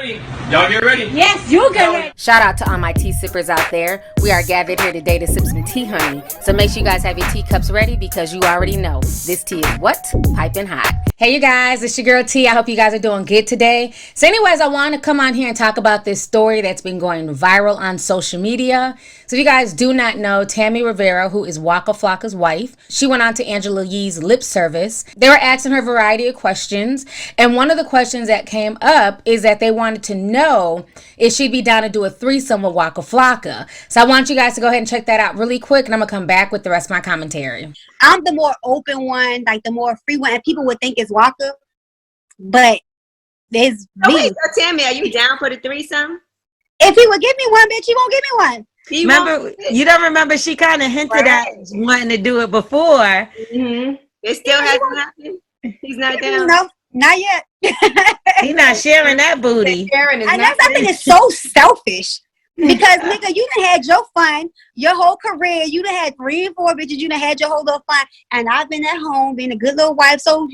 ready? Y'all get ready? Yes, you get ready. Shout out to all my tea sippers out there. We are gathered here today to sip some tea, honey. So make sure you guys have your teacups ready because you already know this tea is what? Piping hot. Hey, you guys, it's your girl T. I hope you guys are doing good today. So anyways, I want to come on here and talk about this story that's been going viral on social media. So if you guys do not know, Tammy Rivera, who is Waka Flocka's wife, she went on to Angela Yee's lip service. They were asking her a variety of questions. And one of the questions that came up is that they wanted to know if she'd be down to do a threesome with Waka Flocka. So I want you guys to go ahead and check that out really quick, and I'm going to come back with the rest of my commentary. I'm the more open one, like the more free one, and people would think it's Waka, but there's me. Wait, so Tammy, are you down for the threesome? If he would give me one, bitch, he won't give me one. You don't remember she kind of hinted at wanting to do it before. Mm-hmm. It still hasn't happened. He's not down. No, not yet. He's not sharing that booty. And that's, I think it's so selfish. Because nigga, you done had your fun, your whole career. You done had 3 and 4 bitches. You done had your whole little fun, and I've been at home being a good little wife. So,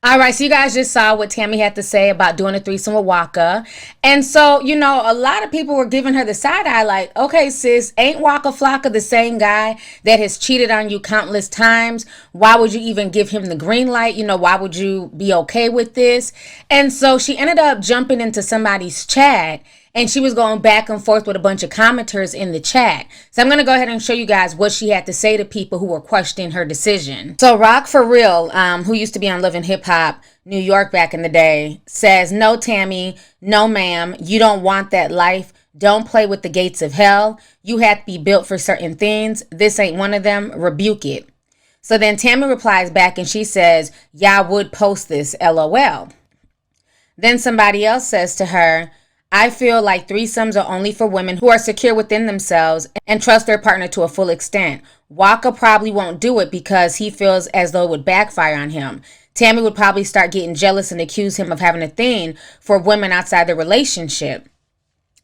All right, so you guys just saw what Tammy had to say about doing a threesome with Waka. And so, you know, a lot of people were giving her the side eye like, okay, sis, ain't Waka Flocka the same guy that has cheated on you countless times? Why would you even give him the green light? You know, why would you be okay with this? And so she ended up jumping into somebody's chat, and she was going back and forth with a bunch of commenters in the chat. So I'm going to go ahead and show you guys what she had to say to people who were questioning her decision. So Rock For Real, who used to be on Love and Hip Hop New York back in the day, says, no, Tammy, no, ma'am, you don't want that life. Don't play with the gates of hell. You have to be built for certain things. This ain't one of them. Rebuke it. So then Tammy replies back and she says, yeah, I would post this, LOL. Then somebody else says to her, I feel like threesomes are only for women who are secure within themselves and trust their partner to a full extent. Waka probably won't do it because he feels as though it would backfire on him. Tammy would probably start getting jealous and accuse him of having a thing for women outside the relationship.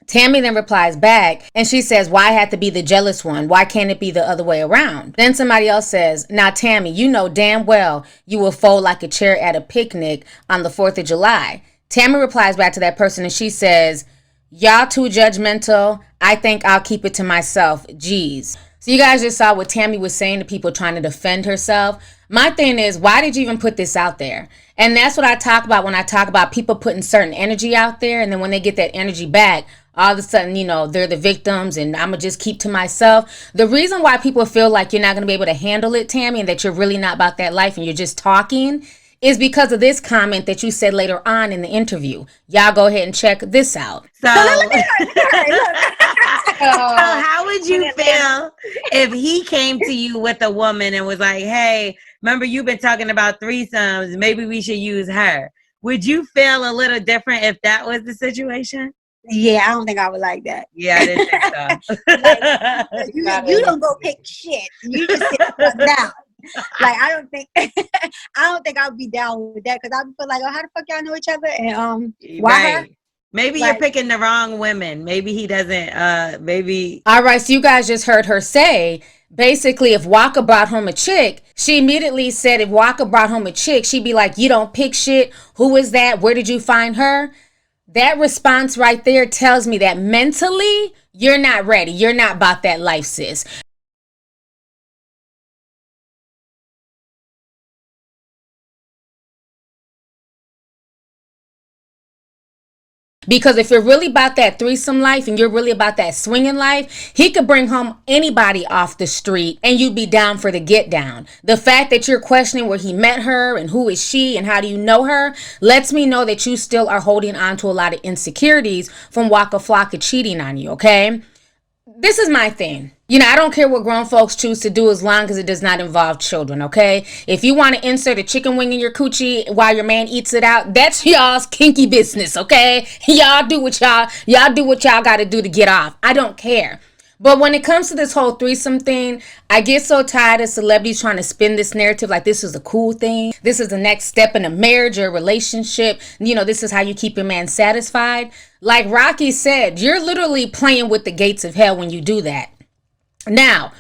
Tammy then replies back and she says, why I have to be the jealous one? Why can't it be the other way around? Then somebody else says, now Tammy, you know damn well you will fold like a chair at a picnic on the 4th of July. Tammy replies back to that person and she says, y'all too judgmental. I think I'll keep it to myself. Jeez. So you guys just saw what Tammy was saying to people trying to defend herself. My thing is, why did you even put this out there? And that's what I talk about when I talk about people putting certain energy out there. And then when they get that energy back, all of a sudden, you know, they're the victims and I'm going to just keep to myself. The reason why people feel like you're not going to be able to handle it, Tammy, and that you're really not about that life and you're just talking is because of this comment that you said later on in the interview. Y'all go ahead and check this out. So how would you feel if he came to you with a woman and was like, hey, remember you've been talking about threesomes, maybe we should use her? Would you feel a little different if that was the situation? yeah, I don't think I would like that. Yeah, I didn't think so. You don't go pick shit. You just sit down. Like I don't think I would be down with that because I would feel like, oh, how the fuck y'all know each other? And why her? Maybe you're picking the wrong women. Maybe he doesn't. Maybe. All right, so you guys just heard her say, basically, if Waka brought home a chick, she immediately said if Waka brought home a chick, she'd be like, you don't pick shit. Who is that? Where did you find her? That response right there tells me that mentally, you're not ready. You're not about that life, sis. Because if you're really about that threesome life and you're really about that swinging life, he could bring home anybody off the street and you'd be down for the get down. The fact that you're questioning where he met her and who is she and how do you know her lets me know that you still are holding on to a lot of insecurities from Waka Flocka cheating on you, okay? This is my thing. You know, I don't care what grown folks choose to do as long as it does not involve children, okay? If you want to insert a chicken wing in your coochie while your man eats it out, that's y'all's kinky business, okay? Y'all do what y'all got to do to get off. I don't care. But when it comes to this whole threesome thing, I get so tired of celebrities trying to spin this narrative like this is a cool thing. This is the next step in a marriage or a relationship. You know, this is how you keep your man satisfied. Like Rocky said, you're literally playing with the gates of hell when you do that. Now,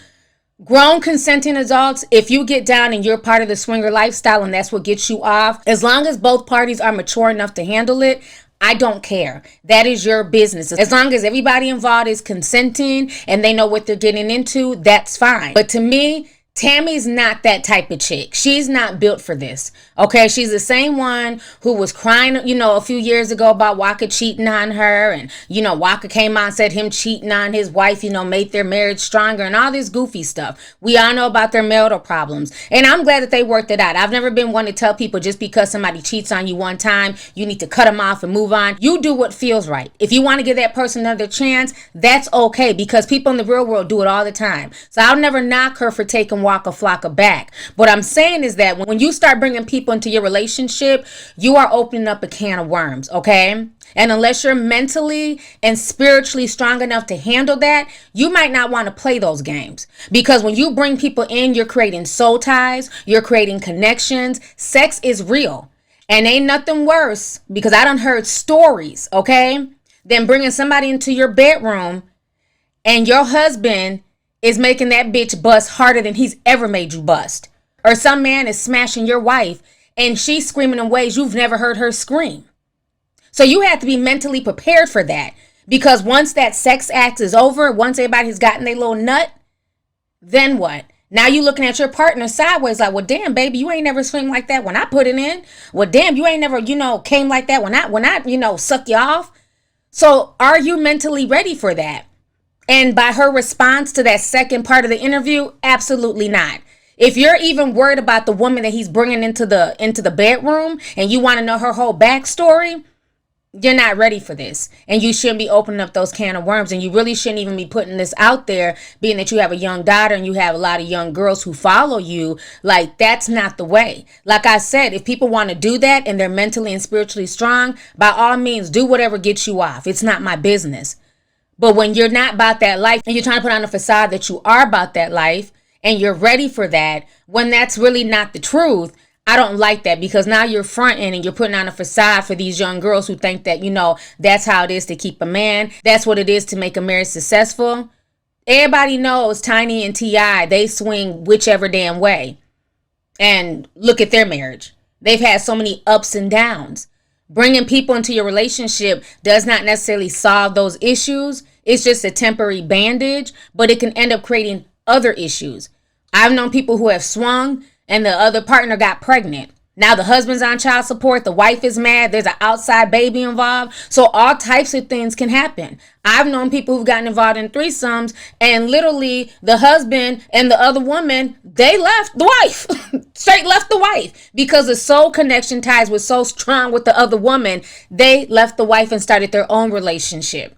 Grown consenting adults, if you get down and you're part of the swinger lifestyle and that's what gets you off, as long as both parties are mature enough to handle it, I don't care. That is your business. As long as everybody involved is consenting and they know what they're getting into, that's fine. But to me, Tammy's not that type of chick. She's not built for this. Okay, she's the same one who was crying, a few years ago about Waka cheating on her. And, Waka came out and said him cheating on his wife, made their marriage stronger and all this goofy stuff. We all know about their marital problems. And I'm glad that they worked it out. I've never been one to tell people just because somebody cheats on you one time, you need to cut them off and move on. You do what feels right. If you want to give that person another chance, that's okay, because people in the real world do it all the time. So I'll never knock her for taking Waka Flocka back. What I'm saying is that when you start bringing people into your relationship, you are opening up a can of worms, okay? And unless you're mentally and spiritually strong enough to handle that, you might not want to play those games. Because when you bring people in, you're creating soul ties, you're creating connections. Sex is real. And ain't nothing worse, because I done heard stories, okay, than bringing somebody into your bedroom and your husband is making that bitch bust harder than he's ever made you bust. Or some man is smashing your wife and she's screaming in ways you've never heard her scream. So you have to be mentally prepared for that. Because once that sex act is over, once everybody has gotten their little nut, then what? Now you looking at your partner sideways like, well, damn, baby, you ain't never screamed like that when I put it in. Well, damn, you ain't never, came like that when I suck you off. So are you mentally ready for that? And by her response to that second part of the interview, absolutely not. If you're even worried about the woman that he's bringing into the bedroom and you want to know her whole backstory, you're not ready for this. And you shouldn't be opening up those can of worms. And you really shouldn't even be putting this out there, being that you have a young daughter and you have a lot of young girls who follow you. Like, that's not the way. Like I said, if people want to do that and they're mentally and spiritually strong, by all means, do whatever gets you off. It's not my business. But when you're not about that life and you're trying to put on a facade that you are about that life and you're ready for that, when that's really not the truth, I don't like that, because now you're fronting and you're putting on a facade for these young girls who think that, that's how it is to keep a man. That's what it is to make a marriage successful. Everybody knows Tiny and T.I., they swing whichever damn way. And look at their marriage. They've had so many ups and downs. Bringing people into your relationship does not necessarily solve those issues. It's just a temporary bandage, but it can end up creating other issues. I've known people who have swung and the other partner got pregnant. Now the husband's on child support, the wife is mad, there's an outside baby involved. So all types of things can happen. I've known people who've gotten involved in threesomes and literally the husband and the other woman, they left the wife, straight left the wife, because the soul connection ties was so strong with the other woman. They left the wife and started their own relationship.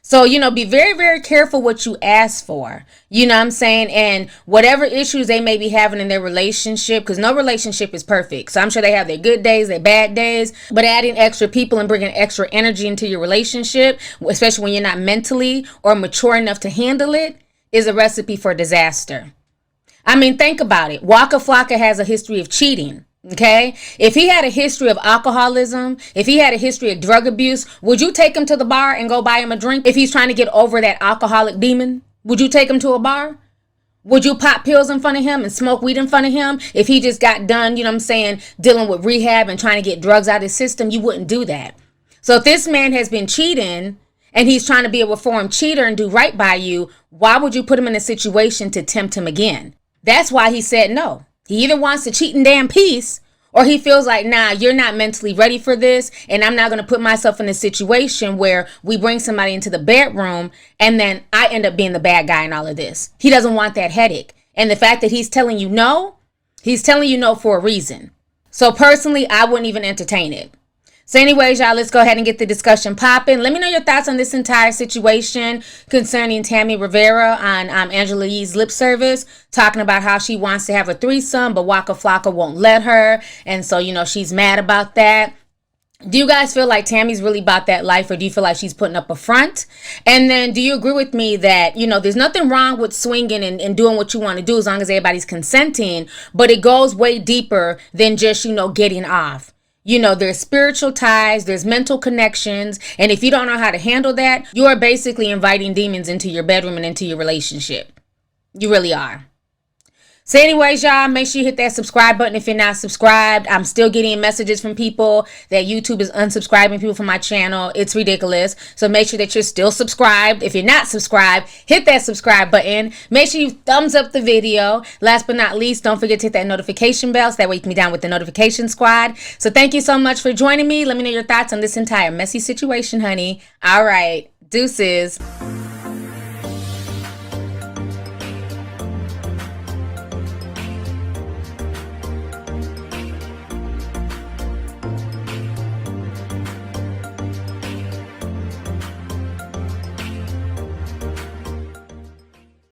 So, be very, very careful what you ask for. You know what I'm saying? And whatever issues they may be having in their relationship, because no relationship is perfect. So I'm sure they have their good days, their bad days. But adding extra people and bringing extra energy into your relationship, especially when you're not mentally or mature enough to handle it, is a recipe for disaster. I mean, think about it. Waka Flocka has a history of cheating. Okay, if he had a history of alcoholism, if he had a history of drug abuse, would you take him to the bar and go buy him a drink if he's trying to get over that alcoholic demon? Would you take him to a bar? Would you pop pills in front of him and smoke weed in front of him if he just got done, dealing with rehab and trying to get drugs out of his system? You wouldn't do that. So if this man has been cheating and he's trying to be a reformed cheater and do right by you, why would you put him in a situation to tempt him again? That's why he said no. He either wants to cheat in damn peace, or he feels like, nah, you're not mentally ready for this, and I'm not going to put myself in a situation where we bring somebody into the bedroom and then I end up being the bad guy in all of this. He doesn't want that headache. And the fact that he's telling you no for a reason. So personally, I wouldn't even entertain it. So anyways, y'all, let's go ahead and get the discussion popping. Let me know your thoughts on this entire situation concerning Tammy Rivera on Angela Yee's lip service, talking about how she wants to have a threesome, but Waka Flocka won't let her. And so, she's mad about that. Do you guys feel like Tammy's really about that life, or do you feel like she's putting up a front? And then do you agree with me that, there's nothing wrong with swinging and doing what you want to do as long as everybody's consenting, but it goes way deeper than just, getting off. There's spiritual ties, there's mental connections, and if you don't know how to handle that, you are basically inviting demons into your bedroom and into your relationship. You really are. So anyways, y'all, make sure you hit that subscribe button if you're not subscribed. I'm still getting messages from people that YouTube is unsubscribing people from my channel. It's ridiculous. So make sure that you're still subscribed. If you're not subscribed, hit that subscribe button. Make sure you thumbs up the video. Last but not least, don't forget to hit that notification bell so that way you can be down with the notification squad. So thank you so much for joining me. Let me know your thoughts on this entire messy situation, honey. All right. Deuces.